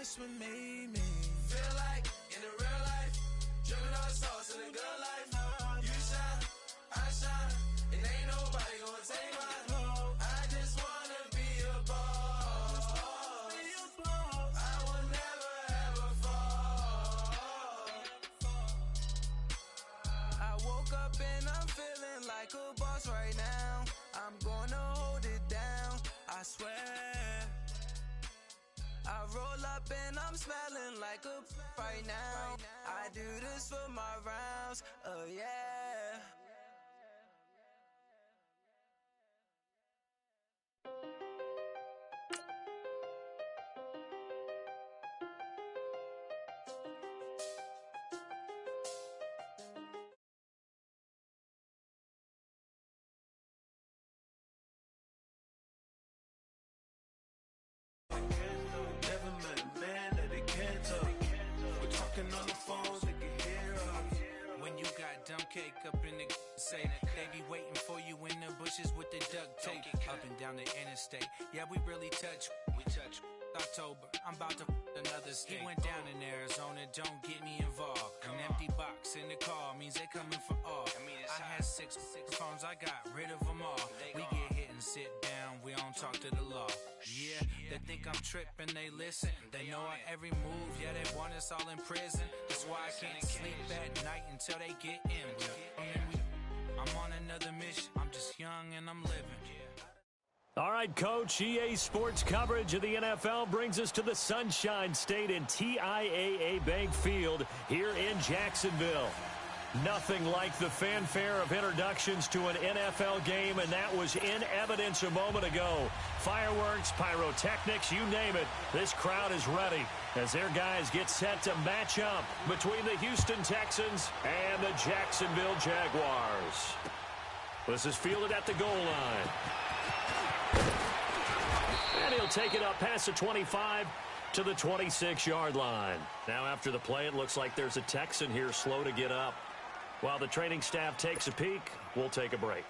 That's what made me feel like in the real life, dripping on sauce in the good life. You shine, I shine, and ain't nobody gonna take my home. I just wanna be a boss. I will never ever fall. I woke up and I'm feeling like a boss right now. I'm gonna hold it down, I swear. I roll up and I'm smelling like a right now. I do this for my rounds, oh yeah. On the phones, they can hear us. When you got dumb cake up in the say, they be waiting for you in the bushes with the duct tape. Up and down the interstate, yeah, we really touch. We touch. October, I'm about to another state. He went down in Arizona, don't get me involved. An empty box in the car means they coming for all. I had six phones, I got rid of them all. We get hit and sit down, we don't talk to the law. Yeah, they think I'm tripping, they listen. They know our every move, yeah, they want us all in prison. That's why I can't sleep at night until they get in. I'm on another mission, I'm just young and I'm living. All right, Coach, EA Sports coverage of the NFL brings us to the Sunshine State in TIAA Bank Field here in Jacksonville. Nothing like the fanfare of introductions to an NFL game, and that was in evidence a moment ago. Fireworks, pyrotechnics, you name it, this crowd is ready as their guys get set to match up between the Houston Texans and the Jacksonville Jaguars. This is fielded at the goal line. And he'll take it up past the 25 to the 26-yard line. Now after the play, it looks like there's a Texan here slow to get up. While the training staff takes a peek, we'll take a break.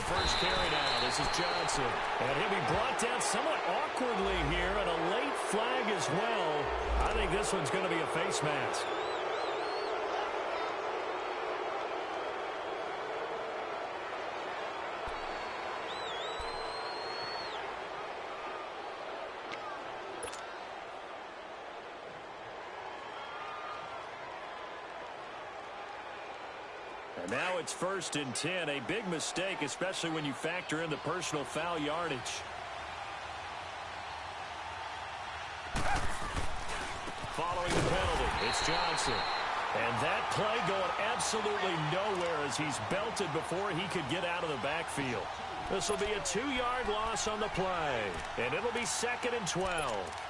First carry now. This is Johnson. And he'll be brought down somewhat awkwardly here, and a late flag as well. I think this one's going to be a face mask. And now it's 1st and 10. A big mistake, especially when you factor in the personal foul yardage. Following the penalty, it's Johnson. And that play going absolutely nowhere as he's belted before he could get out of the backfield. This will be a 2-yard loss on the play. And it'll be 2nd and 12.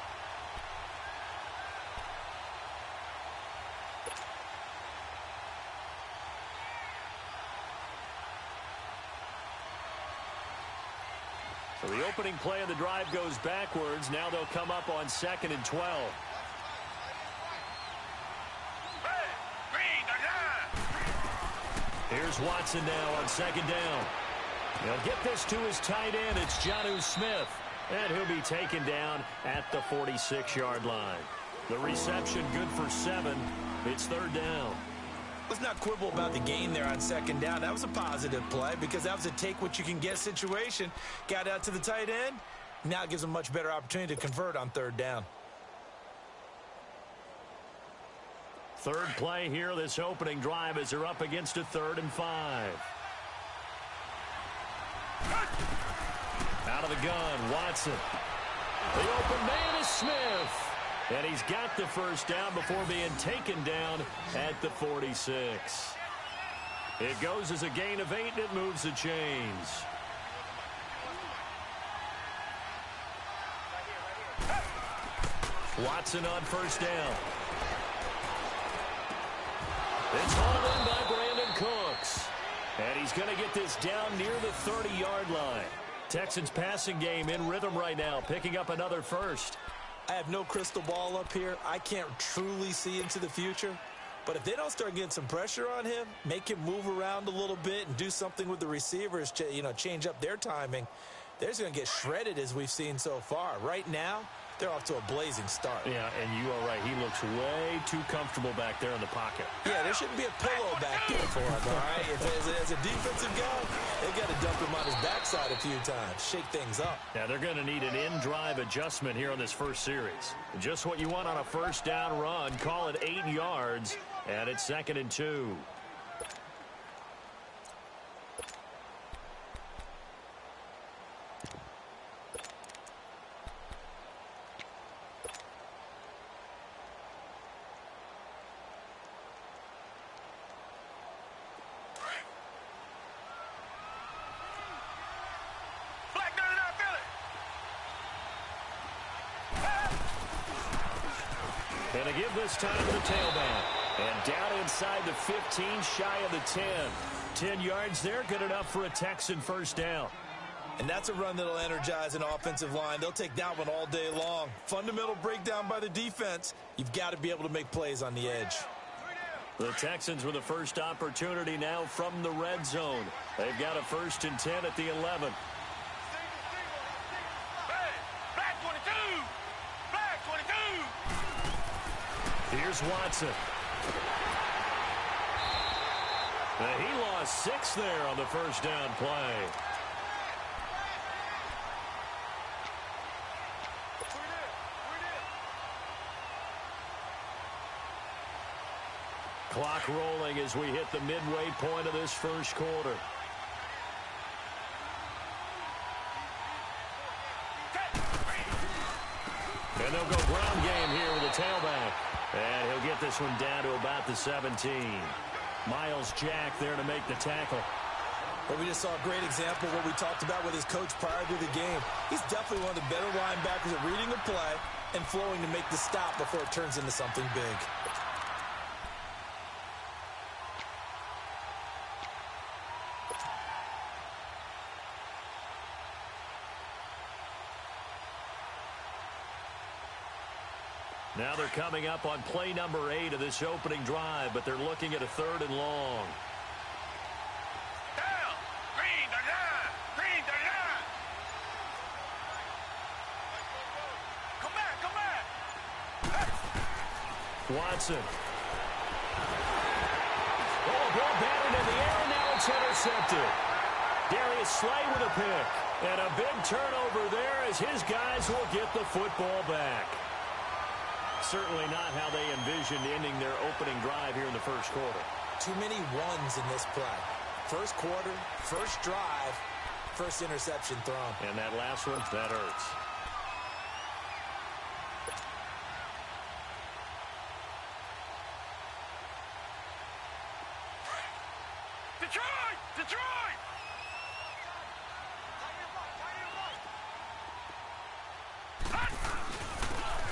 So the opening play of the drive goes backwards. Now they'll come up on 2nd and 12. Here's Watson now on 2nd down. He'll get this to his tight end. It's Jonnu Smith. And he'll be taken down at the 46-yard line. The reception good for 7. It's 3rd down. Let's not quibble about the gain there on 2nd down. That was a positive play because that was a take-what-you-can-get situation. Got out to the tight end. Now it gives them a much better opportunity to convert on 3rd down. Third play here, this opening drive as they're up against a 3rd and 5. Out of the gun, Watson. The open man is Smith. And he's got the first down before being taken down at the 46. It goes as a gain of 8, and it moves the chains. Watson on 1st down. It's hauled in by Brandon Cooks. And he's going to get this down near the 30-yard line. Texans passing game in rhythm right now, picking up another first. I have no crystal ball up here. I can't truly see into the future. But if they don't start getting some pressure on him, make him move around a little bit and do something with the receivers, change up their timing, they're just going to get shredded as we've seen so far. Right now, they're off to a blazing start. Yeah, and you are right. He looks way too comfortable back there in the pocket. Yeah, there shouldn't be a pillow back there for him, all right? As a defensive guy, they got to dump him on his backside a few times, shake things up. Yeah, they're going to need an in-drive adjustment here on this first series. Just what you want on a first down run. Call it 8 yards, and it's 2nd and 2. And to give this time to the tailback. And down inside the 15, shy of the 10. 10 yards there, good enough for a Texan first down. And that's a run that'll energize an offensive line. They'll take that one all day long. Fundamental breakdown by the defense. You've got to be able to make plays on the edge. The Texans with the first opportunity now from the red zone. They've got a 1st and 10 at the 11. Here's Watson. He lost 6 there on the first down play. Clock rolling as we hit the midway point of this first quarter. And they'll go ground game here with a tailback. And he'll get this one down to about the 17. Miles Jack there to make the tackle. But we just saw a great example of what we talked about with his coach prior to the game. He's definitely one of the better linebackers at reading the play and flowing to make the stop before it turns into something big. Now they're coming up on play number 8 of this opening drive, but they're looking at a 3rd and long. Down! Green, the line! Green, the line! Come back! Watson. Oh, ball batted in the air, and now it's intercepted. Darius Slay with a pick. And a big turnover there as his guys will get the football back. Certainly not how they envisioned ending their opening drive here in the first quarter. Too many ones in this play. First quarter, first drive, first interception thrown. And that last one, that hurts. Detroit! Detroit!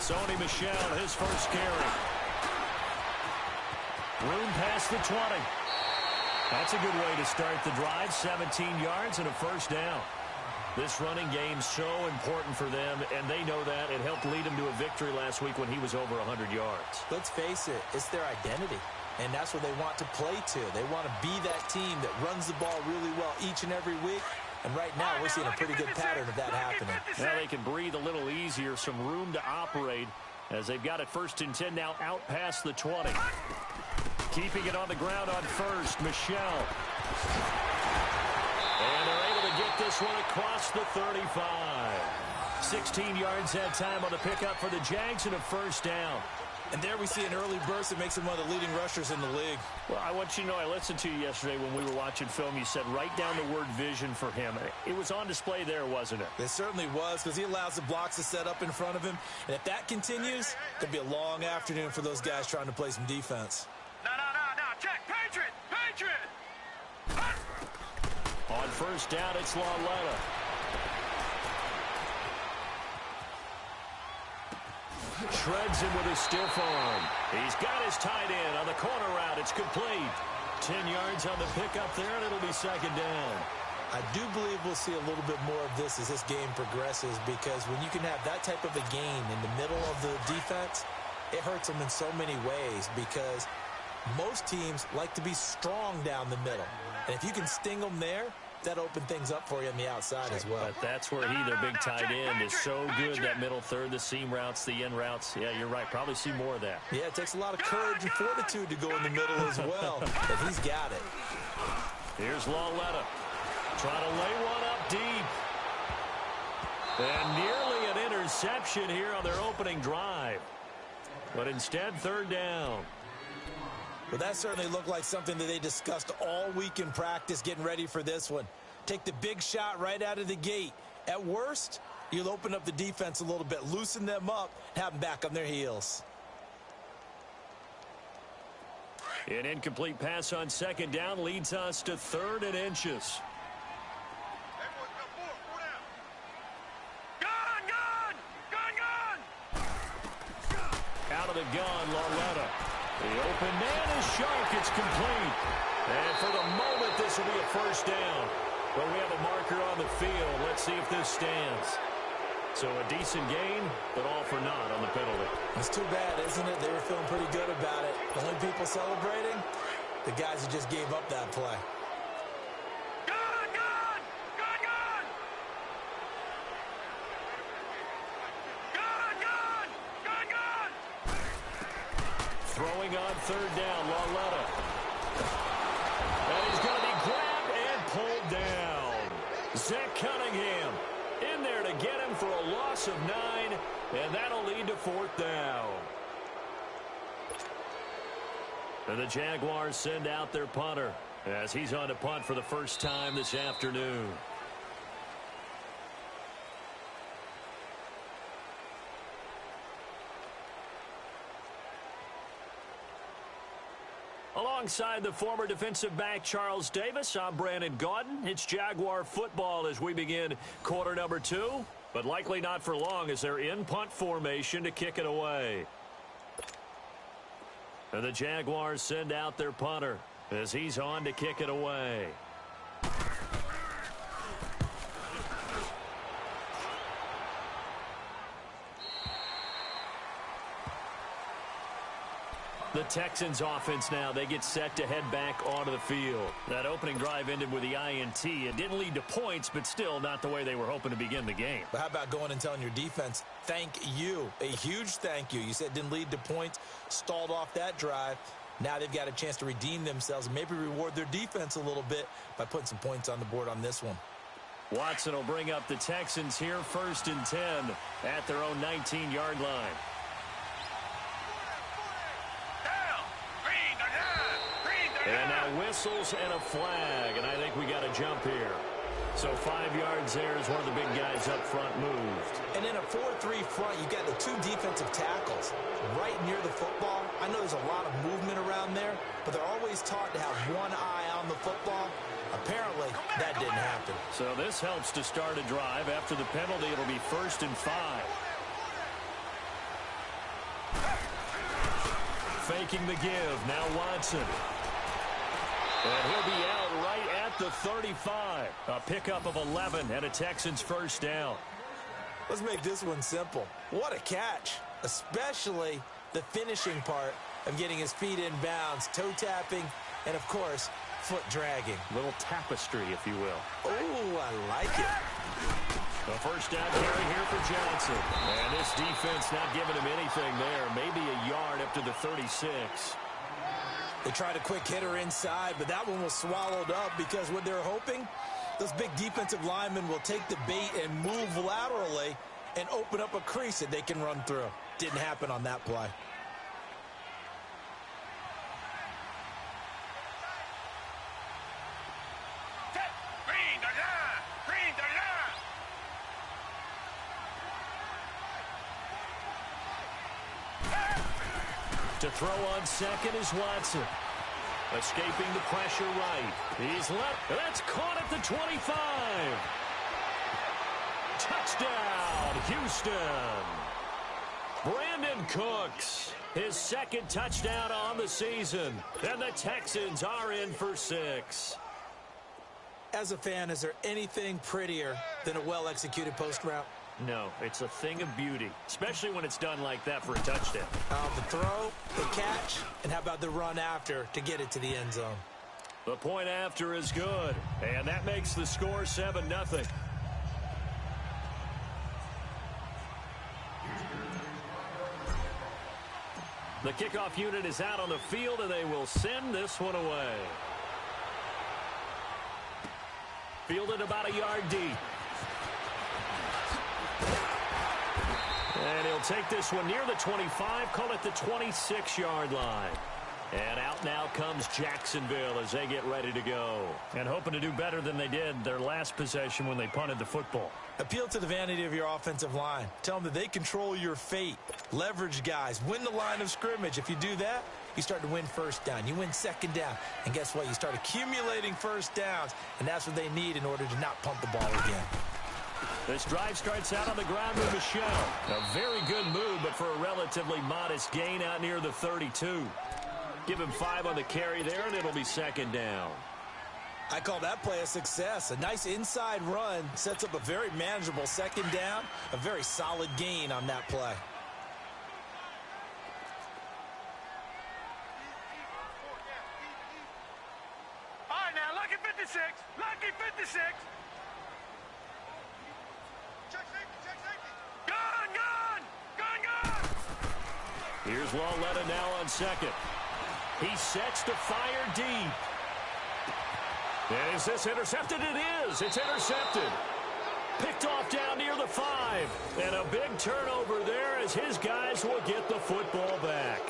Sony Michel, his first carry. Room past the 20. That's a good way to start the drive. 17 yards and a first down. This running game's so important for them, and they know that. It helped lead them to a victory last week when he was over 100 yards. Let's face it, it's their identity, and that's what they want to play to. They want to be that team that runs the ball really well each and every week. And right now, we're seeing a pretty good pattern of that happening. Now they can breathe a little easier, some room to operate as they've got it 1st and 10 now out past the 20. Keeping it on the ground on first, Michel. And they're able to get this one across the 35. 16 yards that time on the pickup for the Jags and a first down. And there we see an early burst that makes him one of the leading rushers in the league. Well, I want you to know, I listened to you yesterday when we were watching film. You said write down the word vision for him. It was on display there, wasn't it? It certainly was, because he allows the blocks to set up in front of him. And if that continues, it could be a long afternoon for those guys trying to play some defense. No. Check. Patriot! On first down, it's Lauletta. shreds him with a stiff arm. He's got his tight end on the corner route. It's complete. 10 yards on the pickup there, and it'll be second down. I do believe we'll see a little bit more of this as this game progresses, because when you can have that type of a gain in the middle of the defense, it hurts them in so many ways, because most teams like to be strong down the middle. And if you can sting them there, that open things up for you on the outside as well. But that's where their big tight end, is so good, that middle third, the seam routes, the in routes. Yeah, you're right. Probably see more of that. Yeah, it takes a lot of courage and fortitude to go in the middle as well, but he's got it. Here's Lawletta. Trying to lay one up deep. And nearly an interception here on their opening drive. But instead, third down. Well, that certainly looked like something that they discussed all week in practice getting ready for this one. Take the big shot right out of the gate. At worst, you'll open up the defense a little bit, loosen them up, have them back on their heels. An incomplete pass on second down leads us to 3rd and inches. Out of the gun, Lawletta. The open man is sharp. It's complete. And for the moment, this will be a first down. But we have a marker on the field. Let's see if this stands. So a decent gain, but all for naught on the penalty. It's too bad, isn't it? They were feeling pretty good about it. The only people celebrating, the guys who just gave up that play. Throwing on third down, Lawletta. And he's going to be grabbed and pulled down. Zach Cunningham in there to get him for a loss of 9, and that'll lead to 4th down. And the Jaguars send out their punter as he's on to punt for the first time this afternoon. Alongside the former defensive back Charles Davis, I'm Brandon Gaudin. It's Jaguar football as we begin quarter number 2, but likely not for long as they're in punt formation to kick it away. And the Jaguars send out their punter as he's on to kick it away. The Texans offense now, they get set to head back onto the field. That opening drive ended with the INT. It didn't lead to points, but still not the way they were hoping to begin the game. But how about going and telling your defense, thank you, a huge thank you. You said it didn't lead to points, stalled off that drive. Now they've got a chance to redeem themselves and maybe reward their defense a little bit by putting some points on the board on this one. Watson will bring up the Texans here 1st and 10 at their own 19-yard line. And now whistles and a flag, and I think we got a jump here. So 5 yards there as one of the big guys up front moved. And in a 4-3 front, you've got the 2 defensive tackles right near the football. I know there's a lot of movement around there, but they're always taught to have one eye on the football. Apparently, that didn't happen. So this helps to start a drive. After the penalty, it'll be 1st and 5. Faking the give. Now Watson. And he'll be out right at the 35. A pickup of 11 and a Texans first down. Let's make this one simple. What a catch, especially the finishing part of getting his feet in bounds, toe tapping, and, of course, foot dragging. Little tapestry, if you will. Oh, I like it. The first down carry here for Johnson. And this defense not giving him anything there. Maybe a yard up to the 36. They tried a quick hitter inside, but that one was swallowed up because what they're hoping, those big defensive linemen will take the bait and move laterally and open up a crease that they can run through. Didn't happen on that play. To throw on second is Watson. Escaping the pressure right. He's left. That's caught at the 25. Touchdown, Houston. Brandon Cooks, his second touchdown on the season. And the Texans are in for 6. As a fan, is there anything prettier than a well-executed post route? No, it's a thing of beauty, especially when it's done like that for a touchdown. The throw, the catch, and how about the run after to get it to the end zone? The point after is good, and that makes the score 7-0. The kickoff unit is out on the field, and they will send this one away. Fielded about a yard deep. And he'll take this one near the 25, call it the 26-yard line. And out now comes Jacksonville as they get ready to go. And hoping to do better than they did their last possession when they punted the football. Appeal to the vanity of your offensive line. Tell them that they control your fate. Leverage guys. Win the line of scrimmage. If you do that, you start to win first down. You win second down. And guess what? You start accumulating first downs. And that's what they need in order to not punt the ball again. This drive starts out on the ground with Michelle. A very good move, but for a relatively modest gain out near the 32. Give him 5 on the carry there, and it'll be second down. I call that play a success. A nice inside run sets up a very manageable second down. A very solid gain on that play. All right, now, lucky 56. Lucky 56. Check safety. Gun, gun. Gun, gun. Here's Lawletta now on second. He sets to fire deep. Is this intercepted? It is. It's intercepted. Picked off down near the 5. And a big turnover there as his guys will get the football back.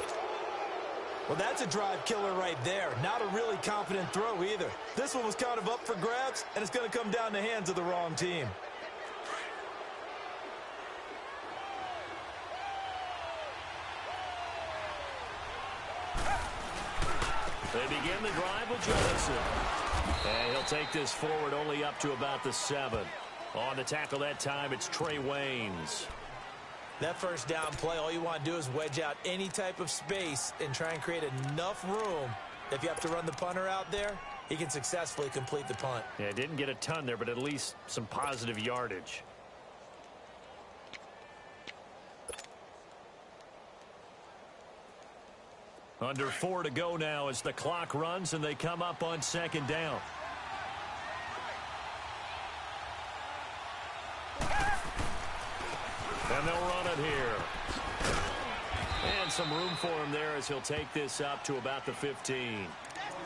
Well, that's a drive killer right there. Not a really confident throw either. This one was kind of up for grabs, and it's going to come down in the hands of the wrong team. They begin the drive with Johnson. And he'll take this forward only up to about the 7. On the tackle that time, it's Trey Waynes. That first down play, all you want to do is wedge out any type of space and try and create enough room. If you have to run the punter out there, he can successfully complete the punt. Yeah, didn't get a ton there, but at least some positive yardage. Under 4 to go now as the clock runs and they come up on second down. And they'll run it here. And some room for him there as he'll take this up to about the 15.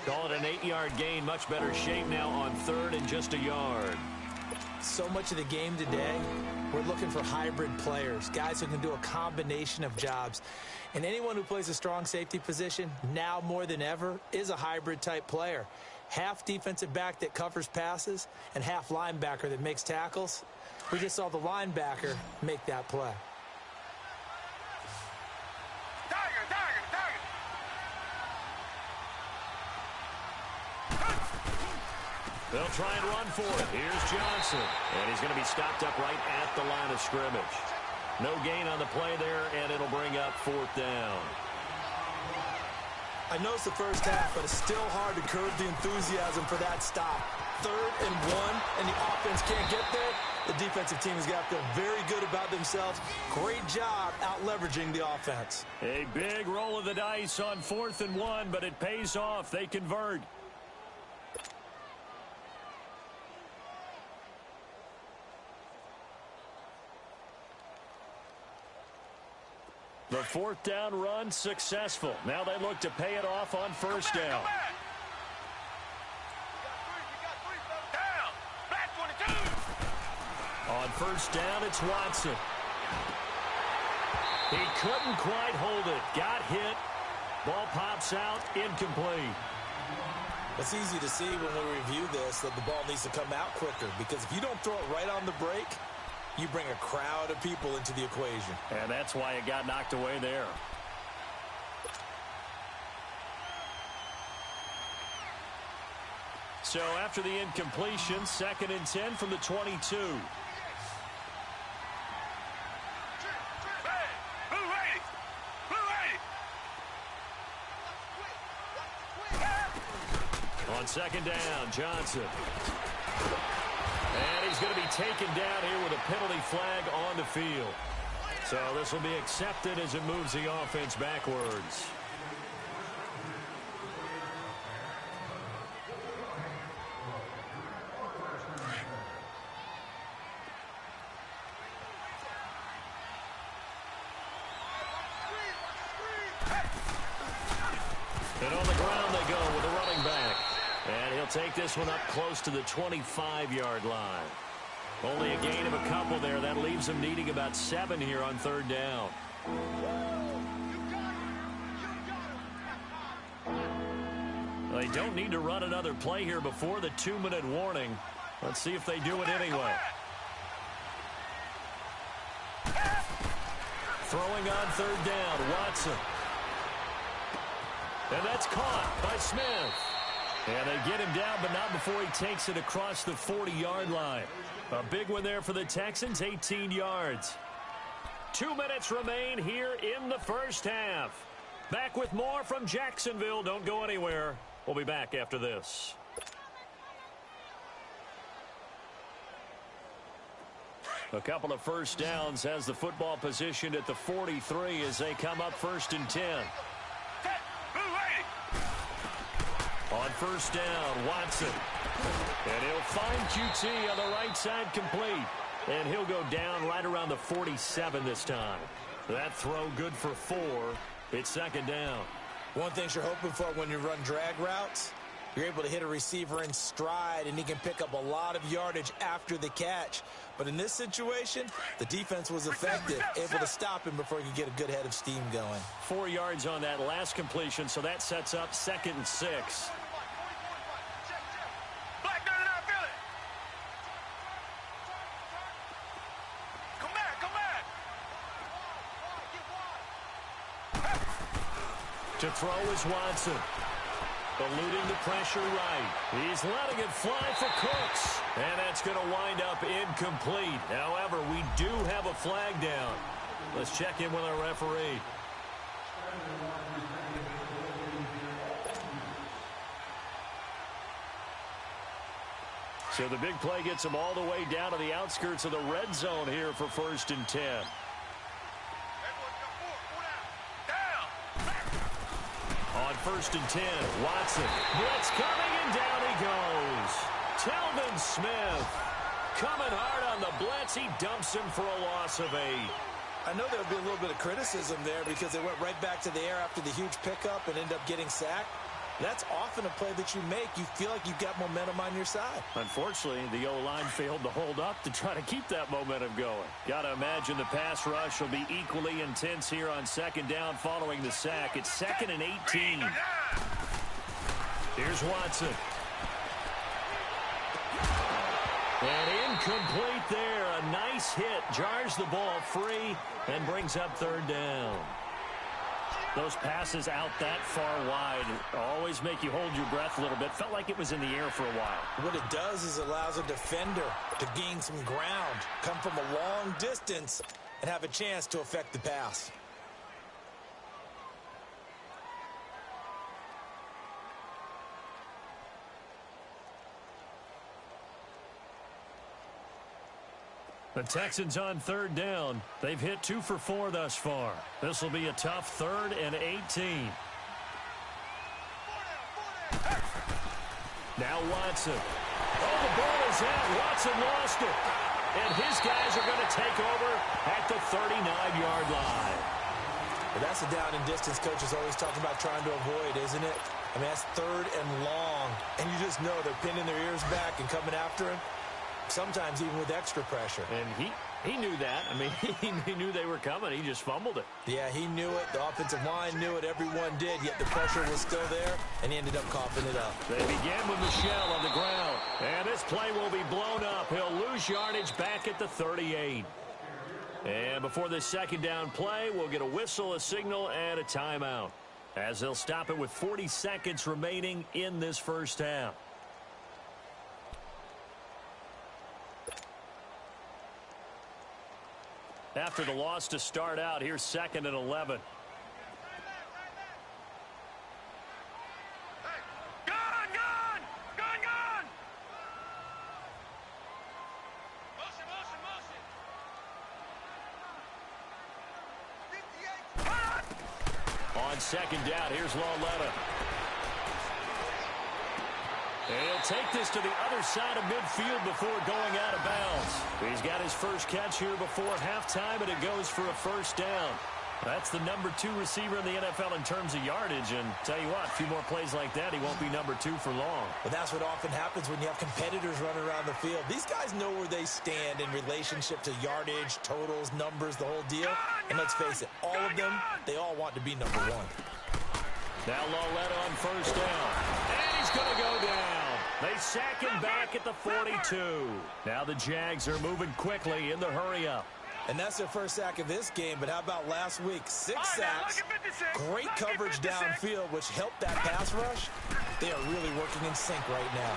Call it an 8-yard gain. Much better shape now on 3rd and just a yard. So much of the game today, we're looking for hybrid players, guys who can do a combination of jobs. And anyone who plays a strong safety position, now more than ever, is a hybrid type player. Half defensive back that covers passes and half linebacker that makes tackles. We just saw the linebacker make that play. They'll try and run for it. Here's Johnson. And he's going to be stopped up right at the line of scrimmage. No gain on the play there, and it'll bring up 4th down. I know it's the first half, but it's still hard to curb the enthusiasm for that stop. 3rd and 1, and the offense can't get there. The defensive team has got to feel very good about themselves. Great job out-leveraging the offense. A big roll of the dice on 4th and 1, but it pays off. They convert. The 4th down run successful. Now they look to pay it off on 1st down. On 1st down, it's Watson. He couldn't quite hold it. Got hit. Ball pops out. Incomplete. It's easy to see when we review this that the ball needs to come out quicker, because if you don't throw it right on the break, you bring a crowd of people into the equation. And that's why it got knocked away there. So after the incompletion, 2nd and 10 from the 22. On second down, Johnson. And he's going to be taken down here with a penalty flag on the field. So this will be accepted as it moves the offense backwards. And on the ground they go with a running back. And he'll take this one up close to the 25-yard line. Only a gain of a couple there. That leaves them needing about 7 here on third down. Well, they don't need to run another play here before the 2-minute warning. Let's see if they do it anyway. Throwing on third down, Watson. And that's caught by Smith. And they get him down, but not before he takes it across the 40-yard line. A big one there for the Texans, 18 yards. 2 minutes remain here in the first half. Back with more from Jacksonville. Don't go anywhere. We'll be back after this. A couple of first downs has the football positioned at the 43 as they come up 1st and 10. On first down, Watson. And he'll find QT on the right side complete. And he'll go down right around the 47 this time. That throw good for 4. It's second down. One thing you're hoping for when you run drag routes, you're able to hit a receiver in stride, and he can pick up a lot of yardage after the catch. But in this situation, the defense was effective, able to stop him before he could get a good head of steam going. 4 yards on that last completion, so that sets up 2nd and 6. To throw is Watson. Eluding the pressure right. He's letting it fly for Cooks. And that's going to wind up incomplete. However, we do have a flag down. Let's check in with our referee. So the big play gets them all the way down to the outskirts of the red zone here for 1st and 10. On 1st and 10, Watson. Blitz coming, and down he goes. Telvin Smith coming hard on the blitz. He dumps him for a loss of 8. I know there'll be a little bit of criticism there because they went right back to the air after the huge pickup and ended up getting sacked. That's often a play that you make. You feel like you've got momentum on your side. Unfortunately, the O-line failed to hold up to try to keep that momentum going. Got to imagine the pass rush will be equally intense here on second down following the sack. It's 2nd and 18. Here's Watson. And incomplete there. A nice hit. Jars the ball free and brings up third down. Those passes out that far wide always make you hold your breath a little bit. Felt like it was in the air for a while. What it does is it allows a defender to gain some ground, come from a long distance, and have a chance to affect the pass. The Texans on third down. They've hit 2 for 4 thus far. This will be a tough 3rd and 18. Now Watson. Oh, the ball is out. Watson lost it. And his guys are going to take over at the 39-yard line. Well, that's a down and distance coaches always talk about trying to avoid, isn't it? I mean, that's 3rd and long. And you just know they're pinning their ears back and coming after him. Sometimes even with extra pressure. And he knew that. I mean, he knew they were coming. He just fumbled it. Yeah, he knew it. The offensive line knew it. Everyone did, yet the pressure was still there, and he ended up coughing it up. They began with Michelle on the ground. And this play will be blown up. He'll lose yardage back at the 38. And before this second down play, we'll get a whistle, a signal, and a timeout, as they'll stop it with 40 seconds remaining in this first half. After the loss to start out, here's 2nd and 11. Gun! On second down, here's Lauletta. And he'll take this to the other side of midfield before going out of bounds. He's got his first catch here before halftime, and it goes for a first down. That's the number 2 receiver in the NFL in terms of yardage, and tell you what, a few more plays like that, he won't be number 2 for long. But that's what often happens when you have competitors running around the field. These guys know where they stand in relationship to yardage, totals, numbers, the whole deal. And let's face it, all of them, they all want to be number 1. Now Lauletta on first down. And he's going to go down. They sack him back at the 42. Now the Jags are moving quickly in the hurry-up. And that's their first sack of this game, but how about last week? 6 sacks, great coverage downfield, which helped that pass rush. They are really working in sync right now.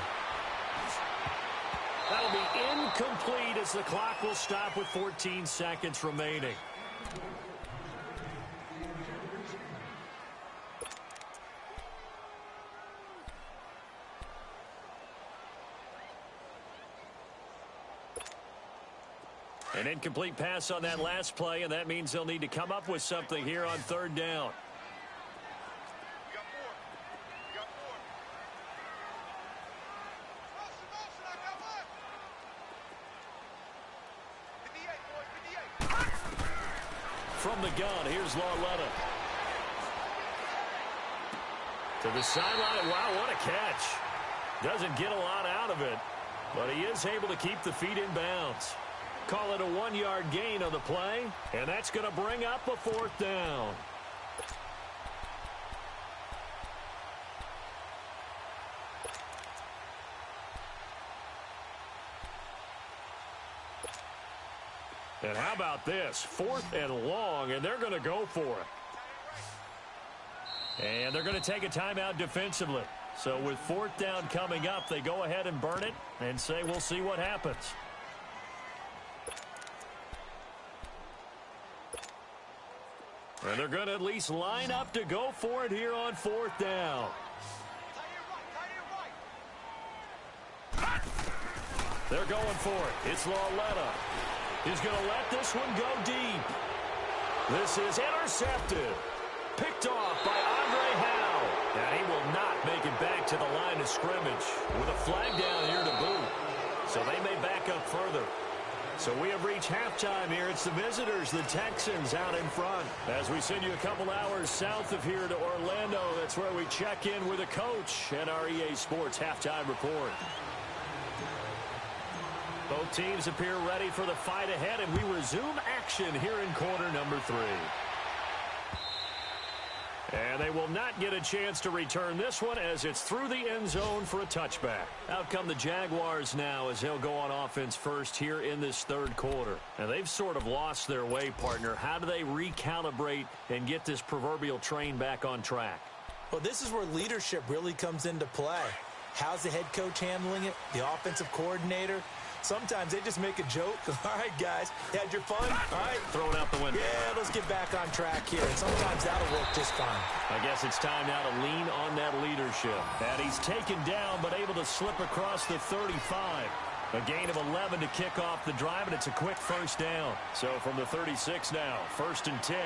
That'll be incomplete as the clock will stop with 14 seconds remaining. An incomplete pass on that last play, and that means they'll need to come up with something here on third down. From the gun, here's Lauletta. To the sideline. Wow, what a catch. Doesn't get a lot out of it, but he is able to keep the feet in bounds. Call it a 1-yard gain on the play, and that's going to bring up a fourth down. And how about this? 4th and long, and they're going to go for it. And they're going to take a timeout defensively. So with 4th down coming up, they go ahead and burn it and say we'll see what happens. And they're going to at least line up to go for it here on 4th down. They're going for it. It's Lauletta. He's going to let this one go deep. This is intercepted. Picked off by Andre Howe. And he will not make it back to the line of scrimmage with a flag down here to boot. So they may back up further. So we have reached halftime here. It's the visitors, the Texans, out in front. As we send you a couple hours south of here to Orlando, that's where we check in with a coach at our EA Sports Halftime Report. Both teams appear ready for the fight ahead, and we resume action here in quarter number 3. And they will not get a chance to return this one as it's through the end zone for a touchback. Out come the Jaguars now as they'll go on offense first here in this third quarter. Now they've sort of lost their way, partner. How do they recalibrate and get this proverbial train back on track? Well, this is where leadership really comes into play. How's the head coach handling it? The offensive coordinator? Sometimes they just make a joke. All right, guys, had your fun? All right. Throw it out the window. Yeah, let's get back on track here. And sometimes that'll work just fine. I guess it's time now to lean on that leadership. And he's taken down but able to slip across the 35. A gain of 11 to kick off the drive, and it's a quick first down. So from the 36 now, 1st and 10.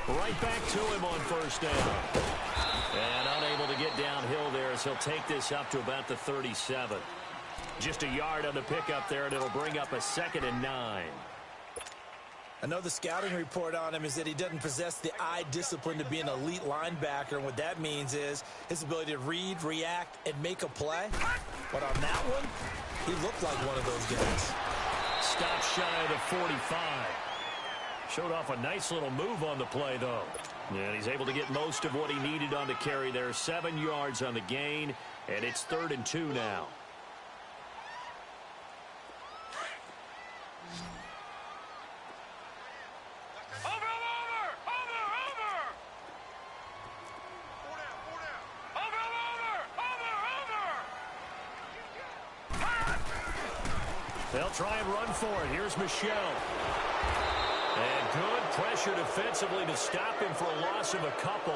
Right back to him on first down. And unable to get downhill there as he'll take this up to about the 37. Just a yard on the pickup there, and it'll bring up a 2nd and 9. Another scouting report on him is that he doesn't possess the eye discipline to be an elite linebacker. And what that means is his ability to read, react, and make a play. But on that one, he looked like one of those guys. Stop shy of the 45. Showed off a nice little move on the play, though. And he's able to get most of what he needed on the carry there. 7 yards on the gain, and it's 3rd and 2 now. They'll try and run for it. Here's Michelle. And good pressure defensively to stop him for a loss of a couple.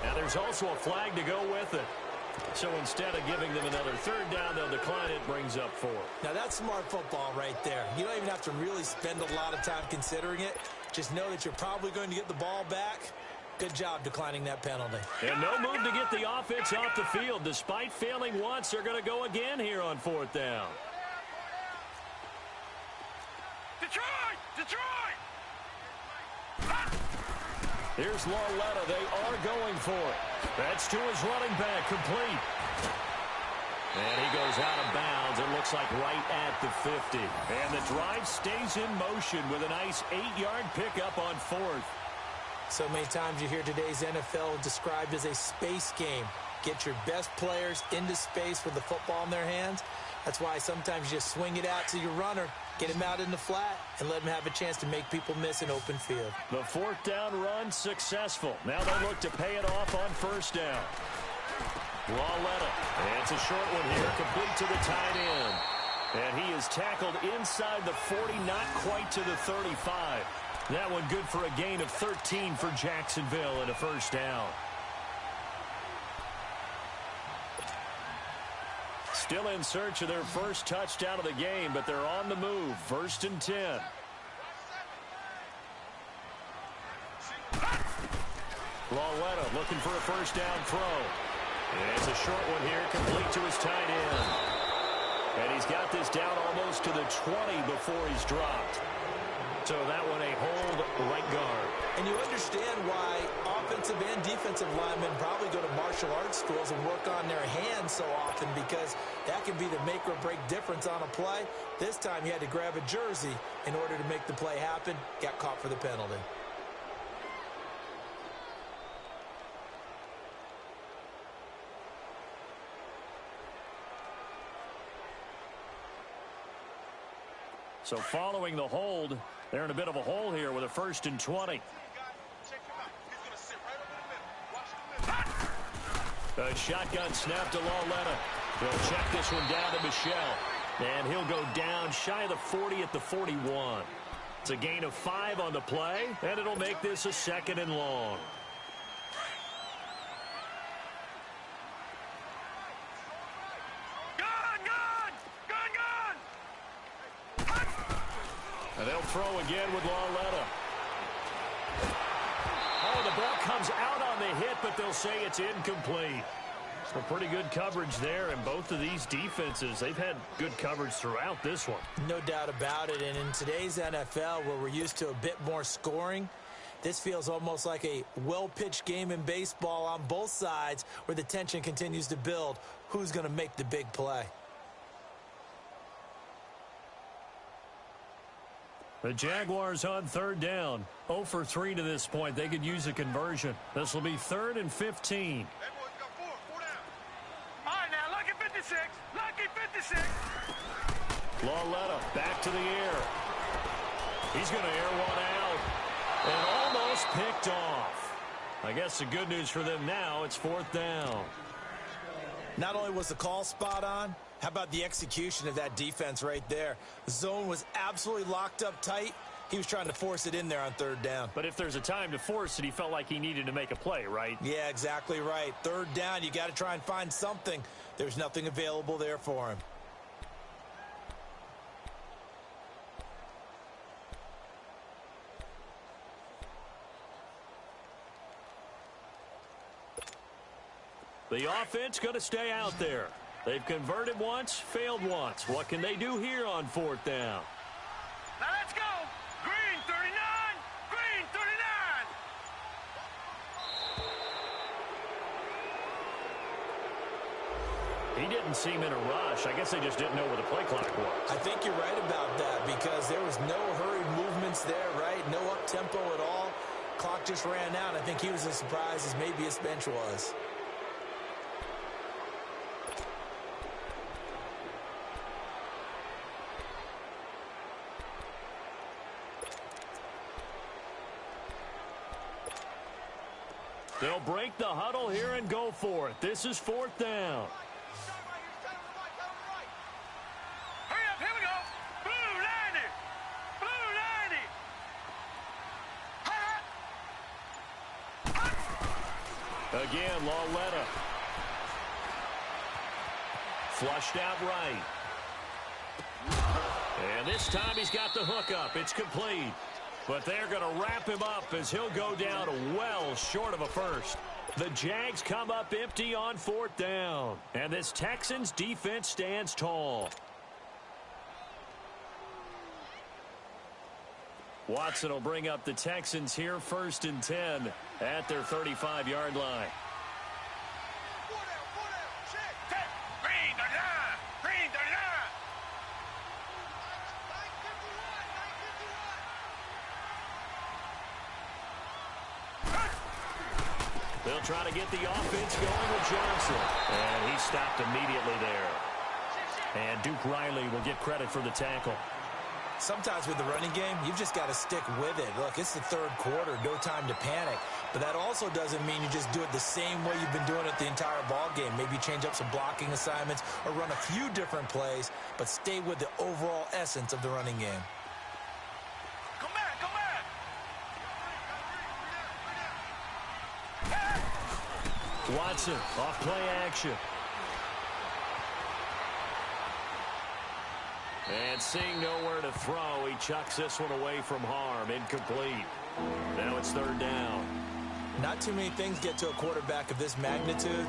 Now there's also a flag to go with it. So instead of giving them another third down, they'll decline it, brings up 4. Now, that's smart football right there. You don't even have to really spend a lot of time considering it. Just know that you're probably going to get the ball back. Good job declining that penalty. And no move to get the offense off the field. Despite failing once, they're going to go again here on 4th down. Detroit! Here's Lauletta. They are going for it. That's to his running back, complete. And he goes out of bounds. It looks like right at the 50. And the drive stays in motion with a nice 8-yard pickup on 4th. So many times you hear today's NFL described as a space game. Get your best players into space with the football in their hands. That's why sometimes you just swing it out to your runner, get him out in the flat, and let him have a chance to make people miss an open field. The 4th down run successful. Now they look to pay it off on 1st down. Lauletta. And it's a short one here, complete to the tight end. And he is tackled inside the 40, not quite to the 35. That one good for a gain of 13 for Jacksonville and a 1st down. Still in search of their first touchdown of the game, but they're on the move. 1st and 10. Lauletta looking for a 1st down throw. And it's a short one here, complete to his tight end. And he's got this down almost to the 20 before he's dropped. So that one a hold right guard. And you understand why offensive and defensive linemen probably go to martial arts schools and work on their hands so often, because that can be the make or break difference on a play. This time he had to grab a jersey in order to make the play happen. Got caught for the penalty. So following the hold, they're in a bit of a hole here with a 1st and 20. A shotgun snap to Lauletta. He'll check this one down to Michel. And he'll go down shy of the 40 at the 41. It's a gain of 5 on the play, and it'll make this a 2nd and long. And they'll throw again with Lauletta. Oh, the ball comes out on the hit, but they'll say it's incomplete. So pretty good coverage there, and both of these defenses, they've had good coverage throughout this one. No doubt about it, and in today's NFL, where we're used to a bit more scoring, this feels almost like a well-pitched game in baseball on both sides, where the tension continues to build. Who's going to make the big play? The Jaguars on 3rd down. 0 for 3 to this point. They could use a conversion. This will be 3rd and 15. All right, now, lucky 56. Lucky 56. Lauletta back to the air. He's going to air one out. And almost picked off. I guess the good news for them now, it's 4th down. Not only was the call spot on, how about the execution of that defense right there? The zone was absolutely locked up tight. He was trying to force it in there on 3rd down. But if there's a time to force it, he felt like he needed to make a play, right? Yeah, exactly right. 3rd down, you got to try and find something. There's nothing available there for him. The offense going to stay out there. They've converted once, failed once. What can they do here on 4th down? Now let's go. Green 39. Green 39. He didn't seem in a rush. I guess they just didn't know where the play clock was. I think you're right about that, because there was no hurried movements there, right? No up-tempo at all. Clock just ran out. I think he was as surprised as maybe his bench was. They'll break the huddle here and go for it. This is 4th down. Hurry up, here we go. Blue 90. Blue 90. Again, Lauletta. Flushed out right. And this time he's got the hook up. It's complete. But they're going to wrap him up as he'll go down well short of a first. The Jags come up empty on 4th down. And this Texans defense stands tall. Watson will bring up the Texans here 1st and 10 at their 35-yard line. They'll try to get the offense going with Johnson. And he stopped immediately there. And Duke Riley will get credit for the tackle. Sometimes with the running game, you've just got to stick with it. Look, it's the 3rd quarter, no time to panic. But that also doesn't mean you just do it the same way you've been doing it the entire ball game. Maybe change up some blocking assignments or run a few different plays, but stay with the overall essence of the running game. Come back, come back. Watson off play action. And seeing nowhere to throw, he chucks this one away from harm. Incomplete. Now it's 3rd down. Not too many things get to a quarterback of this magnitude,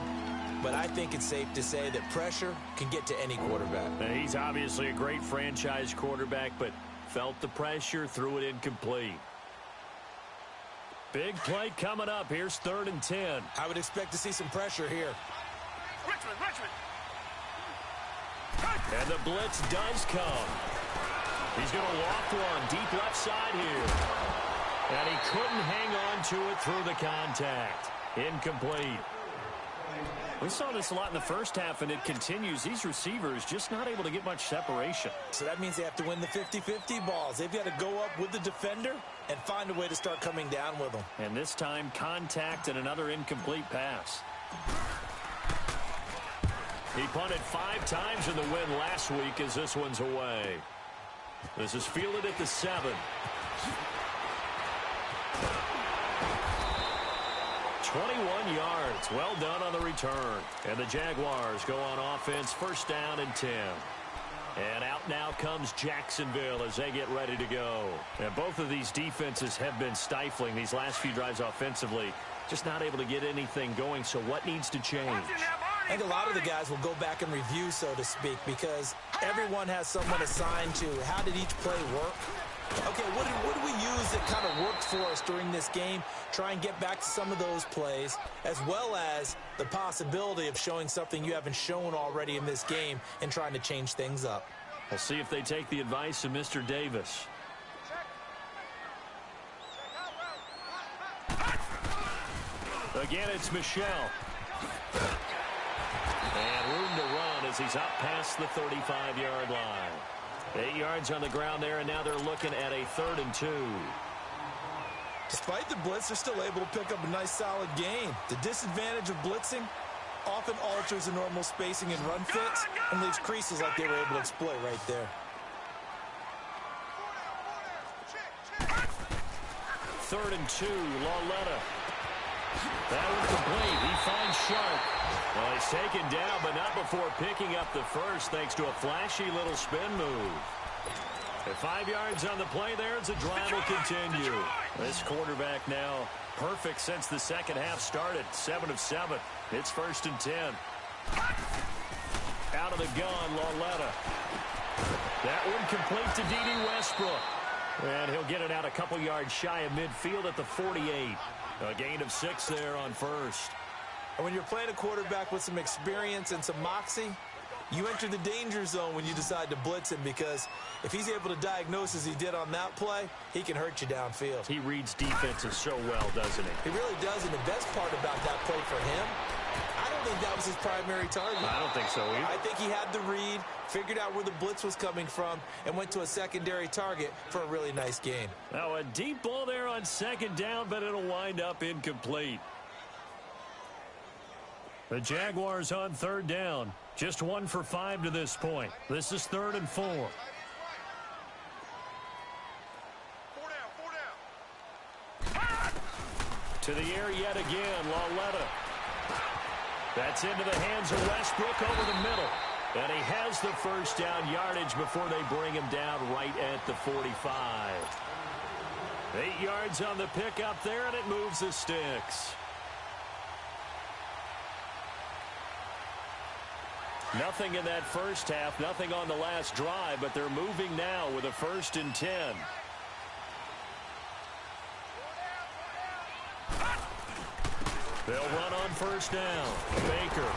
but I think it's safe to say that pressure can get to any quarterback. Now, he's obviously a great franchise quarterback, but felt the pressure, threw it incomplete. Big play coming up. Here's 3rd and 10. I would expect to see some pressure here. Richmond. And the blitz does come. He's going to loft one deep left side here. And he couldn't hang on to it through the contact. Incomplete. We saw this a lot in the first half, and it continues. These receivers just not able to get much separation. So that means they have to win the 50-50 balls. They've got to go up with the defender and find a way to start coming down with them. And this time, contact and another incomplete pass. He punted 5 times in the win last week as this one's away. This is fielded at the 7. 21 yards. Well done on the return. And the Jaguars go on offense, 1st down and 10. And out now comes Jacksonville as they get ready to go. And both of these defenses have been stifling these last few drives offensively. Just not able to get anything going. So what needs to change? I think a lot of the guys will go back and review, so to speak, because everyone has someone assigned to how did each play work. Okay, what did we use that kind of worked for us during this game? Try and get back to some of those plays, as well as the possibility of showing something you haven't shown already in this game and trying to change things up. We'll see if they take the advice of Mr. Davis. Again, it's Michelle. And room to run as he's up past the 35-yard line. 8 yards on the ground there, and now they're looking at a 3rd and 2. Despite the blitz, they're still able to pick up a nice, solid gain. The disadvantage of blitzing often alters the normal spacing and run fits and leaves creases like they were able to exploit right there. 3rd and 2, Lauletta. That one complete. He finds Sharp. Well, he's taken down, but not before picking up the first, thanks to a flashy little spin move. At 5 yards on the play there, as the drive will continue. This quarterback now perfect since the second half started. 7 of 7. It's 1st and 10. Out of the gun, Lauletta. That one complete to D.D. Westbrook. And he'll get it out a couple yards shy of midfield at the 48. A gain of 6 there on 1st. And when you're playing a quarterback with some experience and some moxie, you enter the danger zone when you decide to blitz him, because if he's able to diagnose as he did on that play, he can hurt you downfield. He reads defenses so well, doesn't he? He really does, and the best part about that play for him, I don't think that was his primary target. I don't think so either. I think he had the read, figured out where the blitz was coming from, and went to a secondary target for a really nice gain. Now a deep ball there on 2nd down, but it'll wind up incomplete. The Jaguars on 3rd down. Just 1 for 5 to this point. This is 3rd and 4. 4 down. To the air yet again, Lauletta. That's into the hands of Westbrook over the middle. And he has the first down yardage before they bring him down right at the 45. 8 yards on the pickup there, and it moves the sticks. Nothing in that first half, nothing on the last drive, but they're moving now with a 1st and 10. They'll run on 1st down. Baker.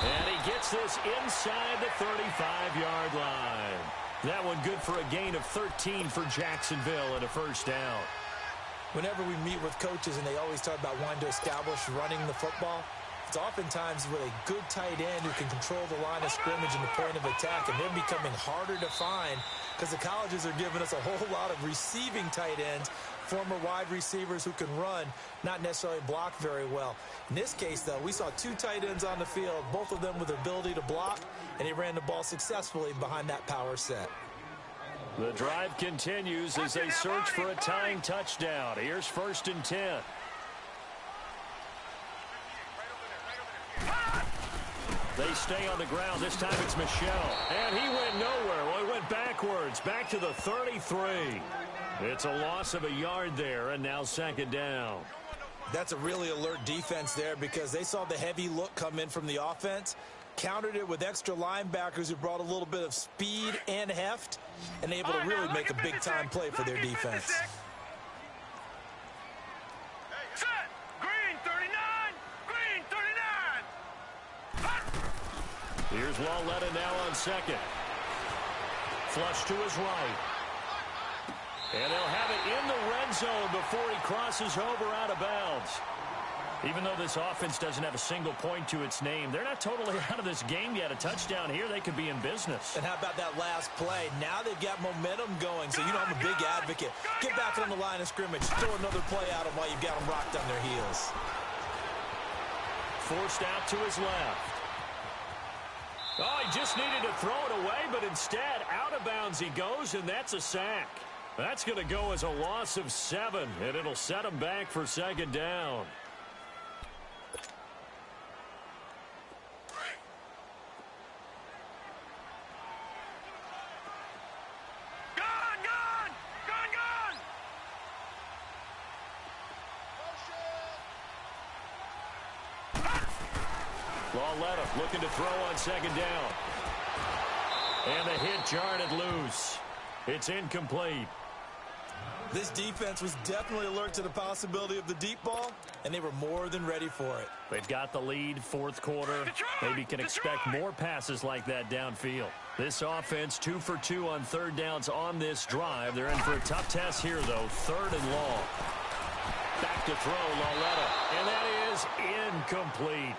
And he gets this inside the 35-yard line. That one good for a gain of 13 for Jacksonville and a 1st down. Whenever we meet with coaches and they always talk about wanting to establish running the football, it's oftentimes with a good tight end who can control the line of scrimmage and the point of attack, and they're becoming harder to find because the colleges are giving us a whole lot of receiving tight ends, former wide receivers who can run, not necessarily block very well. In this case, though, we saw 2 tight ends on the field, both of them with the ability to block, and he ran the ball successfully behind that power set. The drive continues as they search for a tying touchdown. Here's 1st and 10. They stay on the ground. This time it's Michel. And he went nowhere. Well, he went backwards, back to the 33. It's a loss of a yard there, and now 2nd down. That's a really alert defense there because they saw the heavy look come in from the offense, countered it with extra linebackers who brought a little bit of speed and heft, and able to really make a big-time play for their defense. Set. Green 39. Green 39. Here's Lauletta now on 2nd. Flush to his right. And they'll have it in the red zone before he crosses over out of bounds. Even though this offense doesn't have a single point to its name, they're not totally out of this game yet. A touchdown here, they could be in business. And how about that last play? Now they've got momentum going, so you know I'm a big advocate. Get back on the line of scrimmage. Throw another play at them while you've got them rocked on their heels. Forced out to his left. Oh, he just needed to throw it away, but instead, out of bounds he goes, and that's a sack. That's going to go as a loss of 7, and it'll set him back for 2nd down. Lauletta looking to throw on 2nd down. And the hit jarred it loose. It's incomplete. This defense was definitely alert to the possibility of the deep ball, and they were more than ready for it. They've got the lead, 4th quarter. Maybe can expect more passes like that downfield. This offense 2 for 2 on 3rd downs on this drive. They're in for a tough test here, though. 3rd and long. Back to throw, Lauletta. And that is incomplete.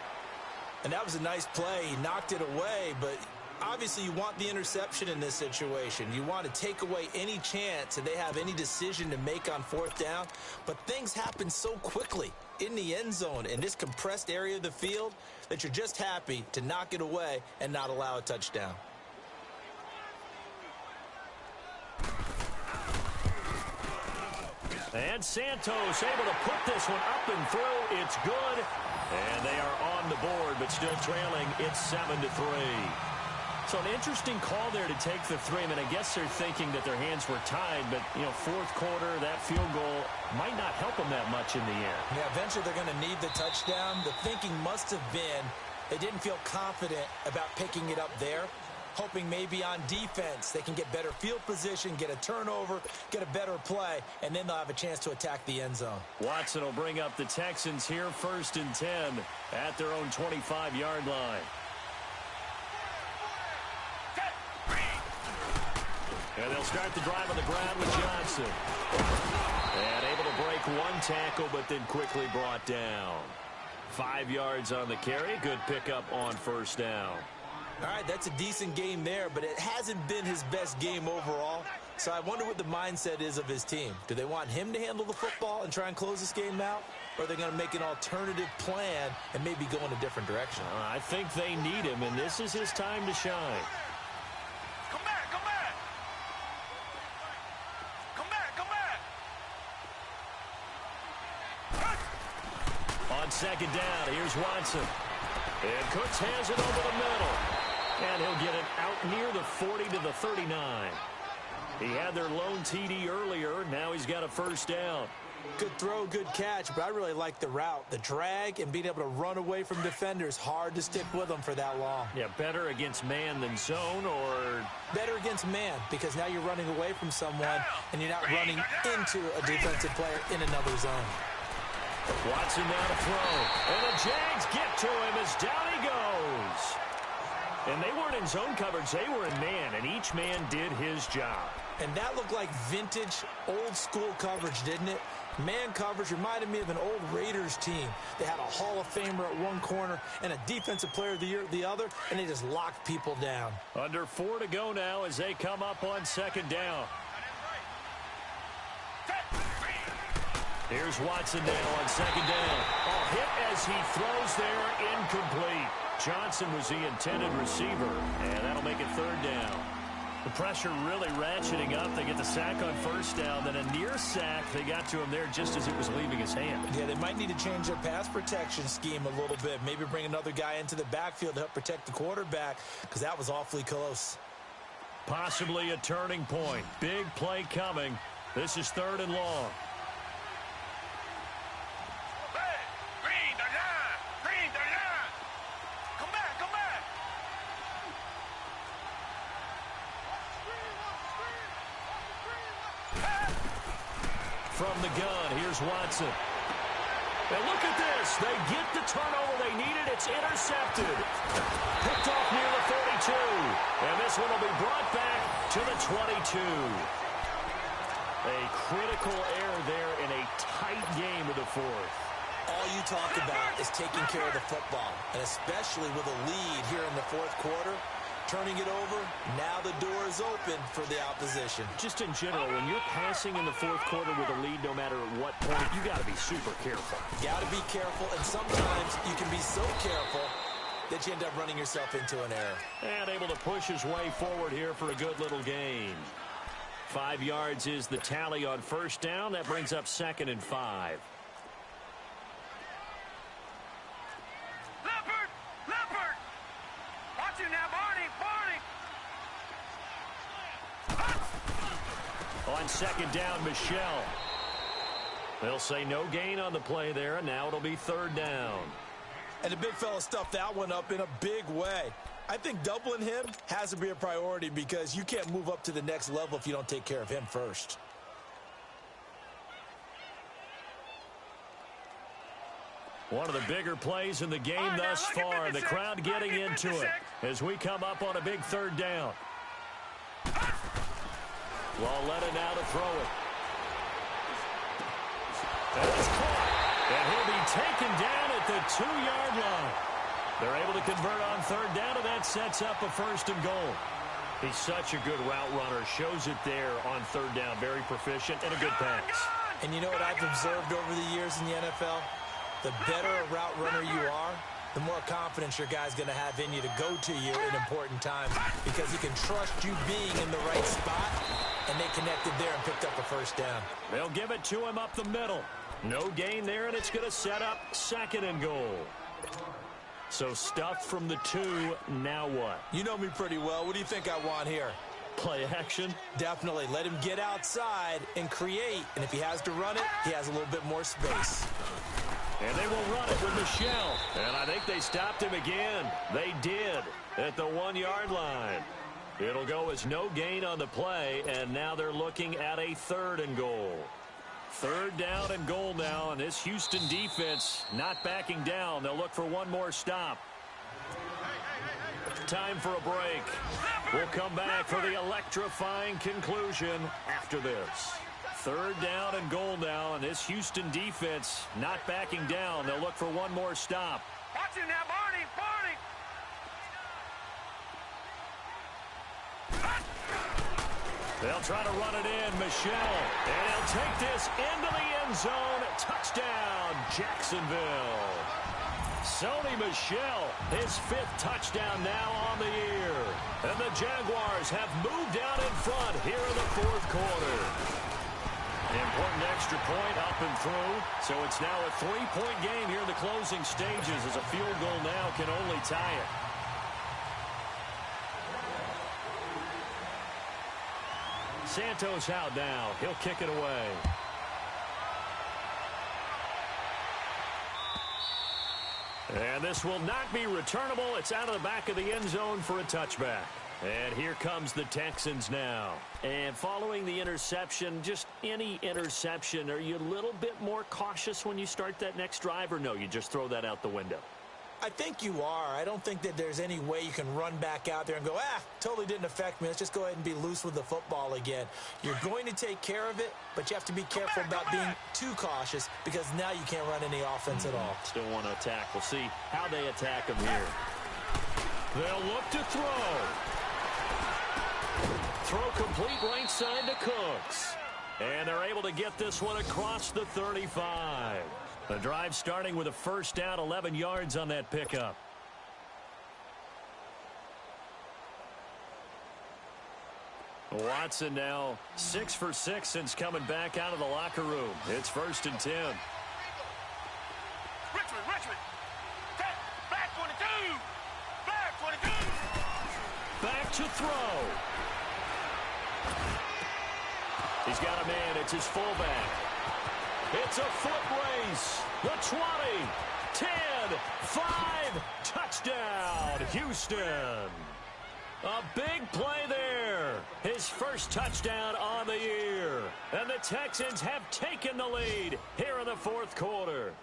And that was a nice play. He knocked it away, but obviously you want the interception in this situation. You want to take away any chance that they have any decision to make on 4th down. But things happen so quickly in the end zone in this compressed area of the field that you're just happy to knock it away and not allow a touchdown. And Santos able to put this one up and through. It's good. And they are on the board, but still trailing. It's 7-3. So an interesting call there to take the 3. I mean, I guess they're thinking that their hands were tied, but, you know, 4th quarter, that field goal might not help them that much in the end. Yeah, eventually they're going to need the touchdown. The thinking must have been they didn't feel confident about picking it up there, hoping maybe on defense they can get better field position, get a turnover, get a better play, and then they'll have a chance to attack the end zone. Watson will bring up the Texans here, 1st and 10 at their own 25-yard line. And they'll start the drive on the ground with Johnson. And able to break 1 tackle, but then quickly brought down. 5 yards on the carry. Good pickup on 1st down. All right, that's a decent game there, but it hasn't been his best game overall. So I wonder what the mindset is of his team. Do they want him to handle the football and try and close this game out? Or are they going to make an alternative plan and maybe go in a different direction? I think they need him, and this is his time to shine. Come back, come back. Come back, come back. On 2nd down, here's Watson. And Cooks has it over the middle. And he'll get near the 40 to the 39. He had their lone TD earlier. Now he's got a first down. Good throw, good catch, but I really like the route. The drag and being able to run away from defenders, hard to stick with them for that long. Yeah, better against man than zone, or? Better against man, because now you're running away from someone and you're not running into a defensive player in another zone. Watson now to throw. And the Jags get to him as down he goes. And they weren't in zone coverage. They were in man, and each man did his job. And that looked like vintage, old-school coverage, didn't it? Man coverage reminded me of an old Raiders team. They had a Hall of Famer at one corner and a Defensive Player of the Year at the other, and they just locked people down. Under 4 to go now as they come up on second down. Here's Watson now on second down. A hit as he throws there, incomplete. Johnson was the intended receiver, and that'll make it third down. The pressure really ratcheting up. They get the sack on first down. Then a near sack. They got to him there just as it was leaving his hand. Yeah, they might need to change their pass protection scheme a little bit. Maybe bring another guy into the backfield to help protect the quarterback, because that was awfully close. Possibly a turning point. Big play coming. This is third and long. From the gun, here's Watson. And look at this. They get the turnover they needed. It's intercepted. Picked off near the 42. And this one will be brought back to the 22. A critical error there in a tight game of the fourth. All you talk about is taking care of the football, and especially with a lead here in the fourth quarter. Turning it over, now the door is open for the opposition. Just in general, when you're passing in the fourth quarter with a lead, no matter at what point, you got to be super careful. Got to be careful, and sometimes you can be so careful that you end up running yourself into an error. And able to push his way forward here for a good little gain. 5 yards is the tally on first down. That brings up 2nd and 5. On second down, Michelle. They'll say no gain on the play there, and now it'll be third down. And the big fella stuffed that one up in a big way. I think doubling him has to be a priority because you can't move up to the next level if you don't take care of him first. One of the bigger plays in the game thus far, and the crowd getting into it as we come up on a big third down. Walletta now to throw it. And it's caught. And he'll be taken down at the 2-yard line. They're able to convert on third down, and that sets up a first and goal. He's such a good route runner. Shows it there on third down. Very proficient and a good pass. And you know what I've observed over the years in the NFL? The better a route runner you are, the more confidence your guy's going to have in you to go to you in important times because he can trust you being in the right spot, and they connected there and picked up a first down. They'll give it to him up the middle. No gain there, and it's going to set up 2nd and goal. So stuffed from the 2, now what? You know me pretty well. What do you think I want here? Play action? Definitely. Let him get outside and create, and if he has to run it, he has a little bit more space. And they will run it with Michelle. And I think they stopped him again. They did at the 1-yard line. It'll go as no gain on the play, and now they're looking at a 3rd and goal. 3rd down and goal now, and this Houston defense not backing down. They'll look for one more stop. Time for a break. We'll come back for the electrifying conclusion after this. 3rd down and goal now, and this Houston defense not backing down. They'll look for one more stop. Watch it now, Barney! They'll try to run it in, Michelle. And he'll take this into the end zone. Touchdown, Jacksonville. Sony Michel, his 5th touchdown now on the year. And the Jaguars have moved out in front here in the 4th quarter. Important extra point up and through. So it's now a 3-point game here in the closing stages as a field goal now can only tie it. Santos out now. He'll kick it away. And this will not be returnable. It's out of the back of the end zone for a touchback. And here comes the Texans now. And following the interception, just any interception, are you a little bit more cautious when you start that next drive, or no, you just throw that out the window? I think you are. I don't think that there's any way you can run back out there and go, totally didn't affect me. Let's just go ahead and be loose with the football again. You're going to take care of it, but you have to be careful about being too cautious because now you can't run any offense at all. Still want to attack. We'll see how they attack him here. They'll look to throw. Throw complete right side to Cooks. And they're able to get this one across the 35. The drive starting with a first down, 11 yards on that pickup. Watson now 6 for 6 since coming back out of the locker room. It's 1st and 10. Richmond. Back 22. Back 22. Back to throw. He's got a man. It's his fullback. It's a foot race. The 20, 10, 5, touchdown, Houston. A big play there. His first touchdown on the year. And the Texans have taken the lead here in the 4th quarter.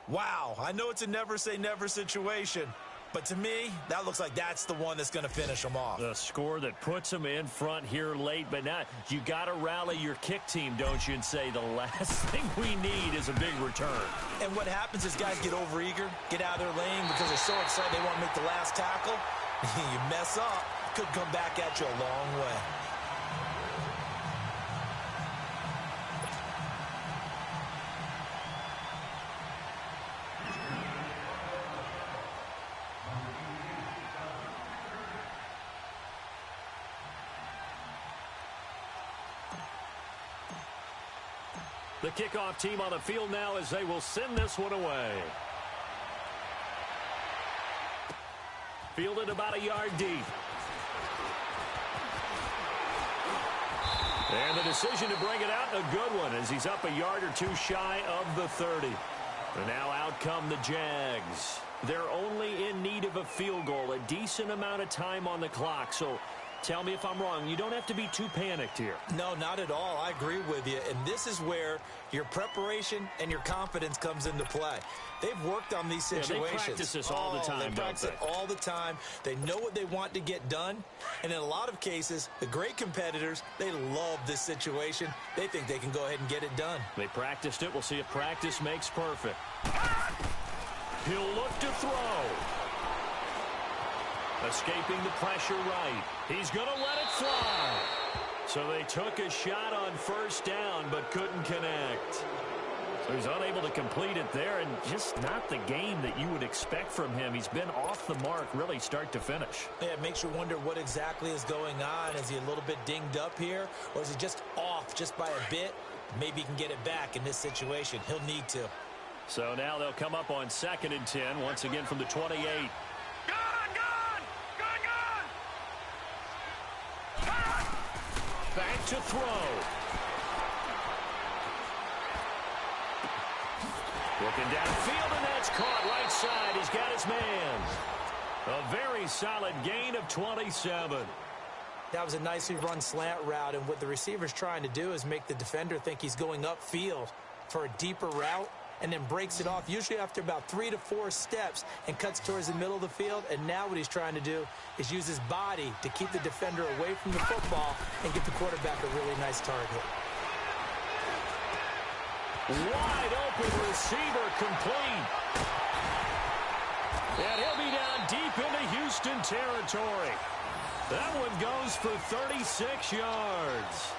Wow, I know it's a never say never situation, but to me, that looks like that's the one that's going to finish them off. The score that puts them in front here late, but now you got to rally your kick team, don't you, and say the last thing we need is a big return. And what happens is guys get overeager, get out of their lane because they're so excited they want to make the last tackle. You mess up, could come back at you a long way. The kickoff team on the field now as they will send this one away. Fielded about a yard deep. And the decision to bring it out, a good one, as he's up a yard or two shy of the 30. And now out come the Jags. They're only in need of a field goal, a decent amount of time on the clock. So tell me if I'm wrong. You don't have to be too panicked here. No, not at all. I agree with you. And this is where your preparation and your confidence comes into play. They've worked on these situations. Yeah, they practice this all the time, They practice it all the time. They know what they want to get done. And in a lot of cases, the great competitors, they love this situation. They think they can go ahead and get it done. They practiced it. We'll see if practice makes perfect. He'll look to throw. Escaping the pressure right. He's going to let it fly. So they took a shot on first down but couldn't connect. So he's unable to complete it there, and just not the game that you would expect from him. He's been off the mark really start to finish. Yeah, it makes you wonder what exactly is going on. Is he a little bit dinged up here, or is he just off just by a bit? Maybe he can get it back in this situation. He'll need to. So now they'll come up on 2nd and 10, once again from the 28. Back to throw. Looking downfield, and that's caught right side. He's got his man. A very solid gain of 27. That was a nicely run slant route, and what the receiver's trying to do is make the defender think he's going upfield for a deeper route, and then breaks it off, usually after about 3 to 4 steps, and cuts towards the middle of the field. And now what he's trying to do is use his body to keep the defender away from the football and get the quarterback a really nice target. Wide open receiver complete. And he'll be down deep into Houston territory. That one goes for 36 yards.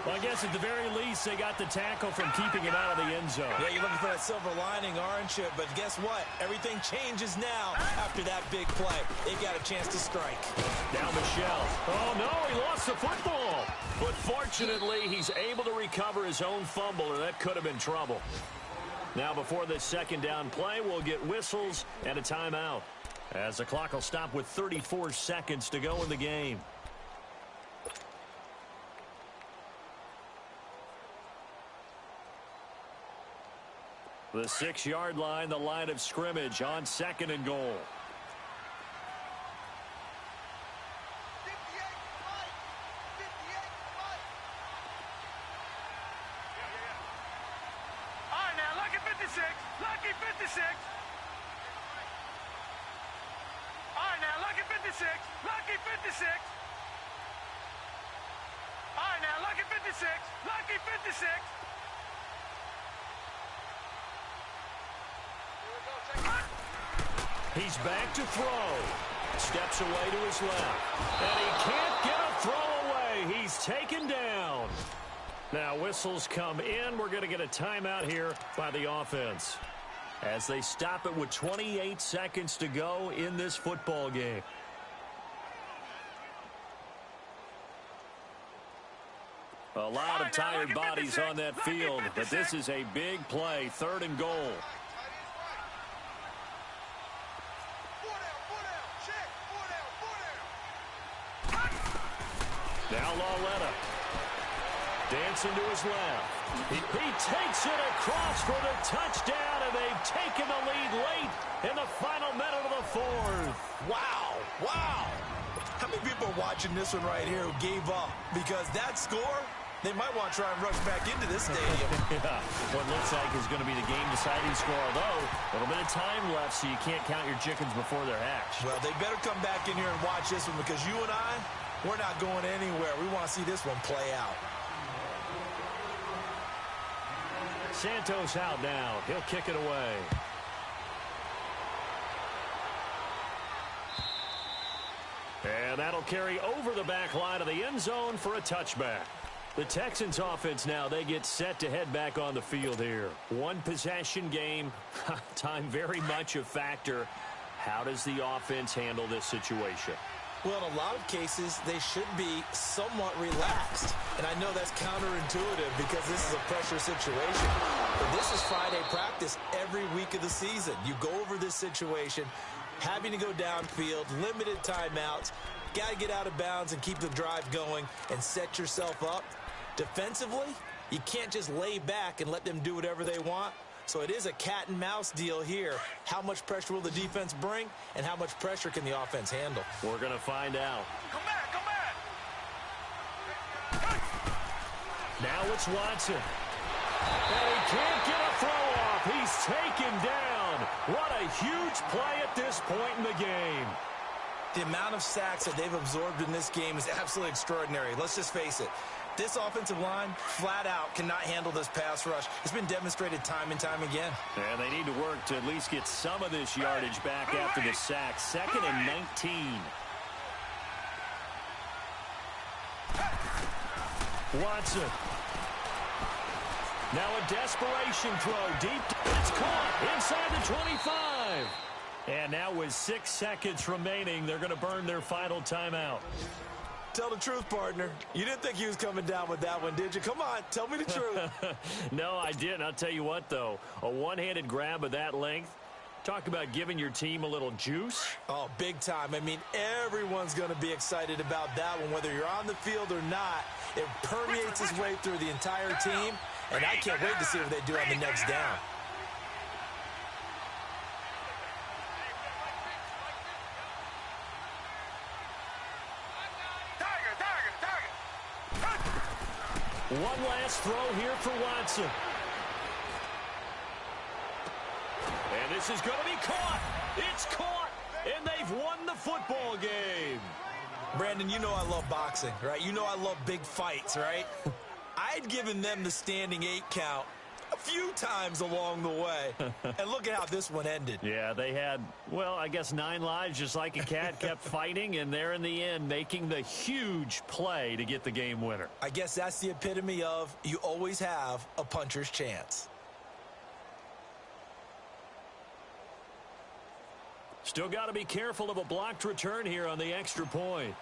Well, I guess at the very least, they got the tackle from keeping him out of the end zone. Yeah, you're looking for that silver lining, aren't you? But guess what? Everything changes now after that big play. They got a chance to strike. Down Michelle. Oh, no, he lost the football. But fortunately, he's able to recover his own fumble, or that could have been trouble. Now, before this second down play, we'll get whistles and a timeout, as the clock will stop with 34 seconds to go in the game. The 6-yard line, the line of scrimmage on 2nd and goal. Lucky 56. All right, now, lucky 56. Lucky 56. All right, now, lucky 56. Lucky 56. He's back to throw. Steps away to his left. And he can't get a throw away. He's taken down. Now whistles come in. We're going to get a timeout here by the offense as they stop it with 28 seconds to go in this football game. A lot of tired bodies on that field, but this is a big play, 3rd and goal. Now Lauletta. Dancing to his left. He takes it across for the touchdown, and they've taken the lead late in the final minute of the 4th. Wow. Wow. How many people are watching this one right here who gave up? Because that score, they might want to try and rush back into this stadium. Yeah, what looks like is going to be the game-deciding score, although a little bit of time left, so you can't count your chickens before they're hatched. Well, they better come back in here and watch this one, because you and I, we're not going anywhere. We want to see this one play out. Santos out now. He'll kick it away. And that'll carry over the back line of the end zone for a touchback. The Texans offense now, they get set to head back on the field here. One possession game. Time very much a factor. How does the offense handle this situation? Well, in a lot of cases, they should be somewhat relaxed. And I know that's counterintuitive because this is a pressure situation. But this is Friday practice every week of the season. You go over this situation, having to go downfield, limited timeouts, got to get out of bounds and keep the drive going and set yourself up. Defensively, you can't just lay back and let them do whatever they want. So it is a cat and mouse deal here. How much pressure will the defense bring, and how much pressure can the offense handle? We're going to find out. Come back, come back. Now it's Watson. And he can't get a throw off. He's taken down. What a huge play at this point in the game. The amount of sacks that they've absorbed in this game is absolutely extraordinary. Let's just face it. This offensive line, flat out, cannot handle this pass rush. It's been demonstrated time and time again. And they need to work to at least get some of this yardage back after the sack. 2nd and 19. Watson. Now a desperation throw deep. It's caught inside the 25. And now with 6 seconds remaining, they're going to burn their final timeout. Tell the truth, partner. You didn't think he was coming down with that one, did you? Come on, tell me the truth. No, I didn't. I'll tell you what, though. A one-handed grab of that length. Talk about giving your team a little juice. Oh, big time. I mean, everyone's going to be excited about that one, whether you're on the field or not. It permeates its way through the entire team, and I can't wait to see what they do on the next down. One last throw here for Watson. And this is going to be caught. It's caught. And they've won the football game. Brandon, you know I love boxing, right? You know I love big fights, right? I'd given them the standing 8 count a few times along the way. And look at how this one ended. Yeah, they had, well, I guess 9 lives, just like a cat, kept fighting, and they're in the end making the huge play to get the game winner. I guess that's the epitome of you always have a puncher's chance. Still got to be careful of a blocked return here on the extra point.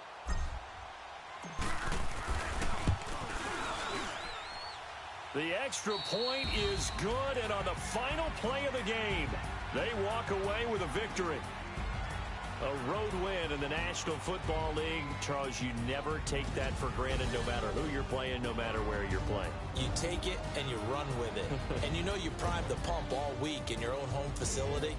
The extra point is good, and on the final play of the game, they walk away with a victory. A road win in the National Football League. Charles, you never take that for granted no matter who you're playing, no matter where you're playing. You take it and you run with it. And you know you primed the pump all week in your own home facility.